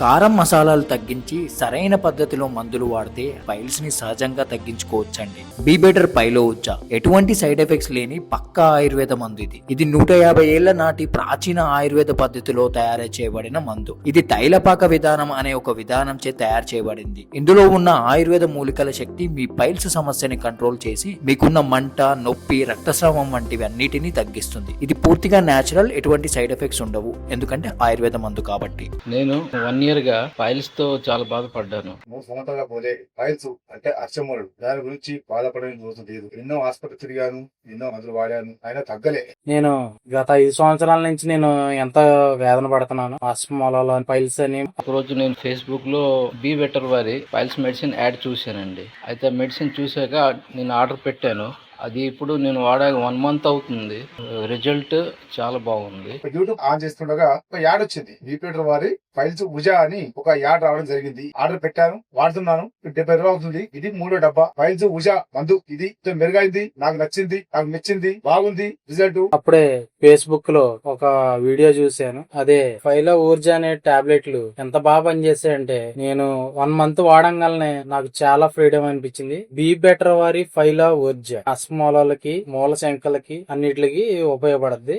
కారం మసాలాలు తగ్గించి సరైన పద్ధతిలో మందులు వాడితే పైల్స్ ని సహజంగా తగ్గించుకోవచ్చండి. బీ బెటర్ పైలో ఉజ్జా ఎటువంటి సైడ్ ఎఫెక్ట్స్ లేని పక్కా ఆయుర్వేద మందు ఇది 150 ఏళ్ల నాటి ప్రాచీన ఆయుర్వేద పద్ధతిలో తయారు చేయబడిన మందు. ఇది తైలపాక విధానం అనే ఒక విధానం చే తయారు చేయబడింది. ఇందులో ఉన్న ఆయుర్వేద మూలికల శక్తి మీ పైల్స్ సమస్యని కంట్రోల్ చేసి మీకున్న మంట, నొప్పి, రక్తస్రావం వంటివి అన్నిటినీ తగ్గిస్తుంది. ఇది పూర్తిగా న్యాచురల్, ఎటువంటి సైడ్ ఎఫెక్ట్స్ ఉండవు, ఎందుకంటే ఆయుర్వేద మందు కాబట్టి. నేను 1 year గా ఫైల్స్ తో చాలా బాధపడ్డాను. 3 సంవత్సరాల పోలే ఫైల్స్ అంటే అర్చమరుడు. దాని గురించి బాధపడని రోజు లేదు. ఎన్నో ఆసుపత్రి తిరిగాను, ఎన్నో మందులు వాడాను, అయినా తగ్గలే. నేను గత 5 సంవత్సరాల నుంచి నేను ఎంత వేదన పడుతున్నాను. ఆస్మోలాలో ఫైల్స్ అని ఒక రోజు నేను ఫేస్బుక్ లో బీ బెటర్ వారి ఫైల్స్ మెడిసిన్ యాడ్ చూశానండి. అయితే మెడిసిన్ చూశాక నేను ఆర్డర్ పెట్టాను. అది ఇప్పుడు నేను వాడాక 1 month అవుతుంది. రిజల్ట్ చాలా బాగుంది. యూట్యూబ్ ఆన్ చేస్తుండగా ఒక యాడ్ వచ్చింది. బీపీటర్ వారి ఫైల్స్ భుజ అని ఒక యాడ్ రావడం జరిగింది. ఆర్డర్ పెట్టాను, వాడుతున్నాను. 70 రూపాయలు అవుతుంది. ఇది 3వ డబ్బా ఫైల్స్ భుజ మందు. ఇది మెరుగైంది, నాకు నచ్చింది, నాకు మెచ్చింది, బాగుంది రిజల్ట్. అప్పుడే ఫేస్బుక్ లో ఒక వీడియో చూశాను. అదే ఫైలో ఊర్జా అనే టాబ్లెట్లు ఎంత బాగా పనిచేస్తాయంటే నేను 1 month వాడంగానే నాకు చాలా ఫ్రీడమ్ అనిపించింది. బీ బెటర్ వారి ఫైలా ఊర్జా అస్మోలకి, మూల శంకలకి అన్నిటికి ఉపయోగపడుద్ది.